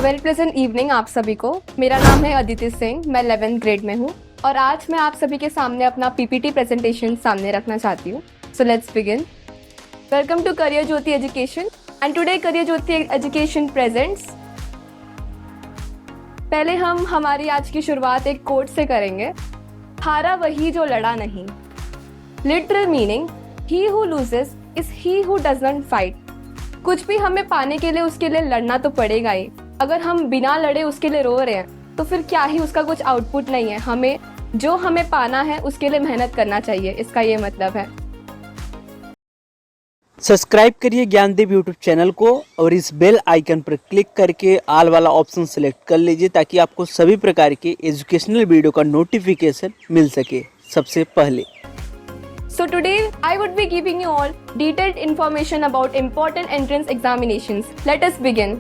Well pleasant evening आप सभी को। मेरा नाम है अदिति सिंह, मैं 11th ग्रेड में हूँ और आज मैं आप सभी के सामने अपना पीपीटी प्रेजेंटेशन सामने रखना चाहती हूँ। So let's begin. Welcome to career Jyoti education and today career Jyoti education presents. पहले हम हमारी आज की शुरुआत एक कोट से करेंगे। हारा वही जो लड़ा नहीं। Literal meaning, he who loses is he who does not fight. कुछ भी हमें पाने के लिए उसके लिए लड़ना तो पड़ेगा ही। अगर हम बिना लड़े उसके लिए रो रहे हैं तो फिर क्या ही उसका कुछ आउटपुट नहीं है। हमें पाना है उसके लिए मेहनत करना चाहिए, इसका ये मतलब है। सब्सक्राइब करिए ज्ञानदीप यूट्यूब चैनल को और इस बेल आइकन पर क्लिक करके ऑल वाला ऑप्शन सेलेक्ट कर लीजिए ताकि आपको सभी प्रकार के एजुकेशनल वीडियो का नोटिफिकेशन मिल सके सबसे पहले। So today I would be giving you all detailed information about important entrance examinations. Let us begin.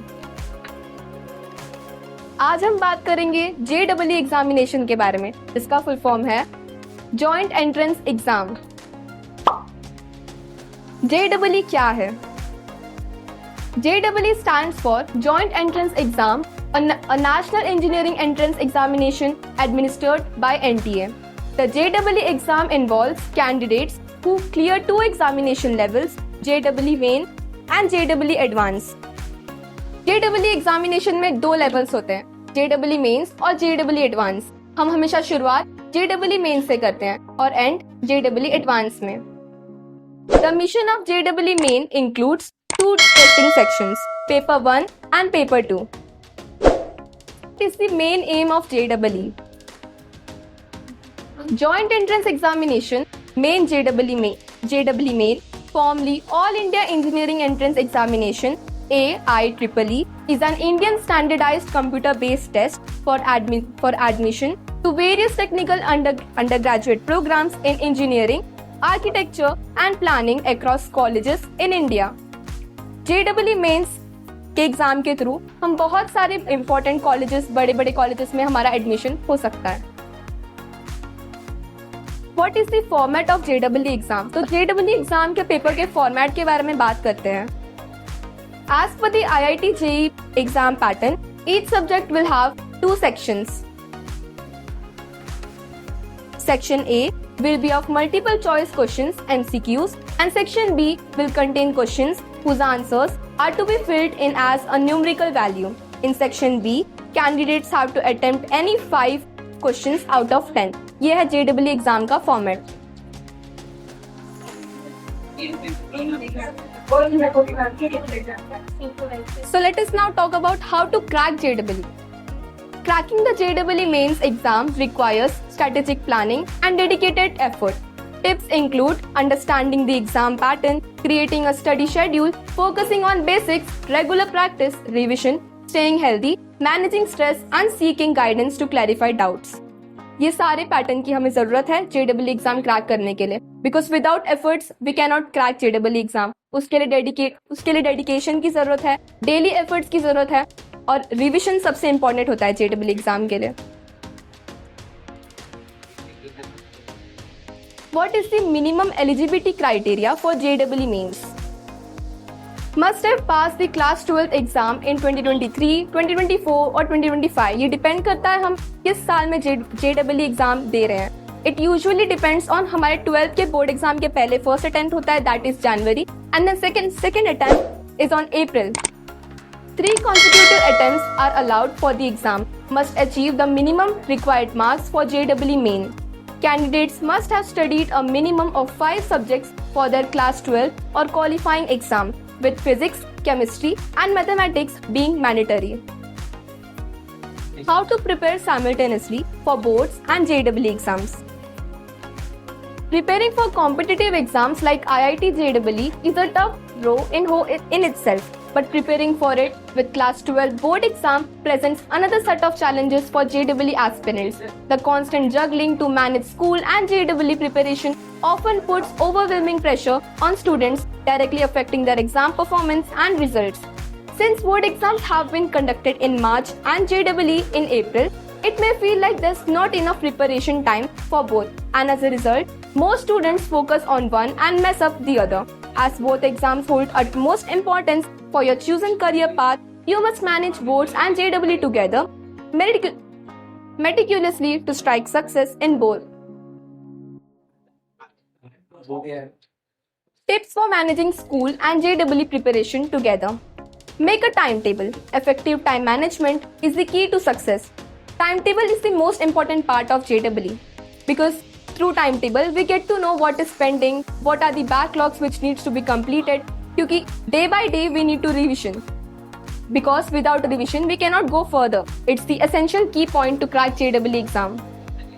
आज हम बात करेंगे JEE एग्जामिनेशन के बारे में, जिसका फुल फॉर्म है जॉइंट एंट्रेंस एग्जाम। JEE क्या है? JEE stands for Joint Entrance Exam, a national engineering entrance examination administered by NTA. The JEE exam involves candidates who clear two examination levels, JEE Main and JEE Advance. JEE examination में दो levels होते हैं, JEE mains और JEE advance. हम हमेशा शुरुआत JEE mains से करते हैं और एंड JEE एडवांस में। The mission of JEE Main includes two testing sections, Paper 1 and Paper 2. What is the main aim of JEE? Joint Entrance Examination, Main JEE Main, formerly All India Engineering Entrance Examination, AIEEE, is an Indian standardized computer-based test for admission to various technical undergraduate programs in engineering, architecture and planning across colleges in India. JEE Mains के exam के through हम बहुत सारे important colleges, बड़े colleges में हमारा admission हो सकता है। What is the format of JEE exam? तो JEE एग्जाम के पेपर के फॉर्मेट के बारे में बात करते हैं। As per the IIT JEE exam pattern, each subject will have two sections. Section A will be of multiple choice questions MCQs and section B will contain questions whose answers are to be filled in as a numerical value. In section B, candidates have to attempt any 5 questions out of 10. ये है JEE exam का format. So let us now talk about how to crack JEE. Cracking the JEE mains exam requires strategic planning and dedicated effort. Tips include understanding the exam pattern, creating a study schedule, focusing on basics, regular practice, revision, staying healthy, managing stress and seeking guidance to clarify doubts. ये सारे pattern की हमें जरूरत है JEE exam crack करने के लिए, because without efforts we can not crack JEE exam. उसके लिए डेडिकेशन की जरूरत है, डेली एफर्ट्स की जरूरत है और रिविजन सबसे इंपॉर्टेंट होता है JEE एग्जाम के लिए। What is the minimum eligibility criteria for JEE mains? Must have passed the class 12th exam in 2023, 2024 और 2025। ये डिपेंड करता है हम किस साल में JEE एग्जाम दे रहे हैं। इट यूजुअली डिपेंड्स ऑन हमारे 12th के बोर्ड एग्जाम के पहले फर्स्ट अटेम्प्ट होता है, that is January, and then second attempt is on April. 3 consecutive attempts are allowed for the exam. Must achieve the minimum required marks for JEE main. Candidates must have studied a minimum of 5 subjects for their class 12 or qualifying exam, with physics, chemistry and mathematics being mandatory. How to prepare simultaneously for boards and JEE exams? Preparing for competitive exams like IIT JEE is a tough row in itself, but preparing for it with class 12 board exam presents another set of challenges for JEE aspirants. The constant juggling to manage school and JEE preparation often puts overwhelming pressure on students, directly affecting their exam performance and results. Since board exams have been conducted in March and JEE in April, it may feel like there's not enough preparation time for both, and as a result, most students focus on one and mess up the other. As both exams hold utmost importance for your chosen career path, You must manage boards and JEE together meticulously to strike success in both. Tips for managing school and JEE preparation together. Make a timetable. Effective time management is the key to success. Timetable is the most important part of JEE because through timetable we get to know what is pending, what are the backlogs which needs to be completed, because day by day we need to revision. Because without revision we cannot go further. It's the essential key point to crack JEE exam.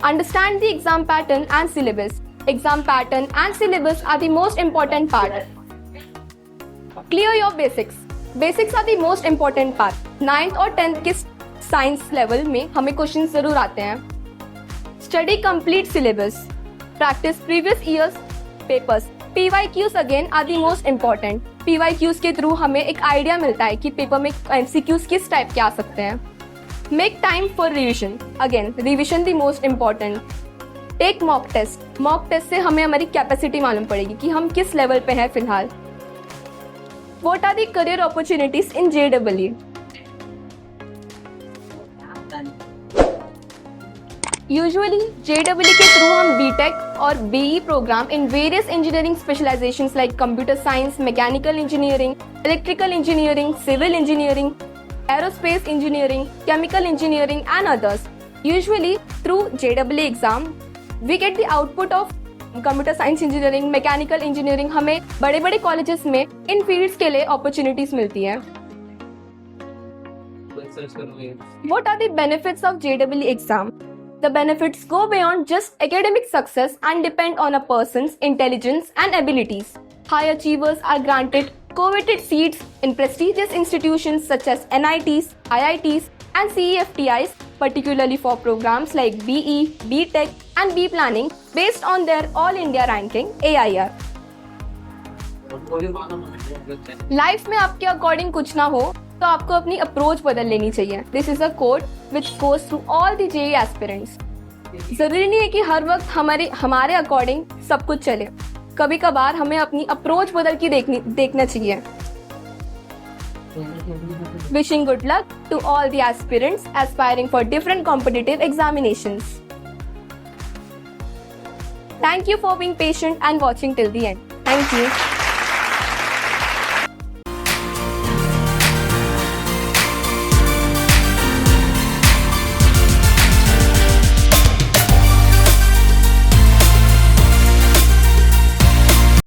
Understand the exam pattern and syllabus. Exam pattern and syllabus are the most important part. Clear your basics. Basics are the most important part. 9th और 10th के science level में हमें question जरूर आते हैं. Study complete syllabus. Practice previous years papers. PYQs again are the most important. PYQs के through हमें एक आइडिया मिलता है कि पेपर में MCQs किस टाइप के आ सकते हैं. Make time for revision. Again, revision the most important. Take mock test. Mock test से हमें हमारी कैपेसिटी मालूम पड़ेगी कि हम किस लेवल पे हैं फिलहाल. What are the career opportunities in JEE? Usually, JEE के थ्रू हम BTech और BE program in various engineering specializations like computer science, mechanical engineering, electrical engineering, civil engineering, aerospace engineering, chemical engineering and others. Usually, through JEE exam, we get the output of computer science engineering, mechanical engineering. हमें बड़े बड़े colleges में इन fields के लिए opportunities मिलती हैं. What are the benefits of JEE exam? The benefits go beyond just academic success and depend on a person's intelligence and abilities. High achievers are granted coveted seats in prestigious institutions such as NITs, IITs and CEFTIs, particularly for programs like BE, BTech and B Planning based on their All India ranking AIR. Life में आपके according कुछ ना हो तो आपको अपनी approach बदल लेनी चाहिए. This is a code which goes through all the JEE aspirants. जरूरी नहीं है कि हर वक्त हमारे अकॉर्डिंग सब कुछ चले. कभी कभार हमें अपनी अप्रोच बदल के देखना चाहिए. Wishing good luck to all the aspirants aspiring for different competitive examinations. Thank you for being patient and watching till the end. Thank you.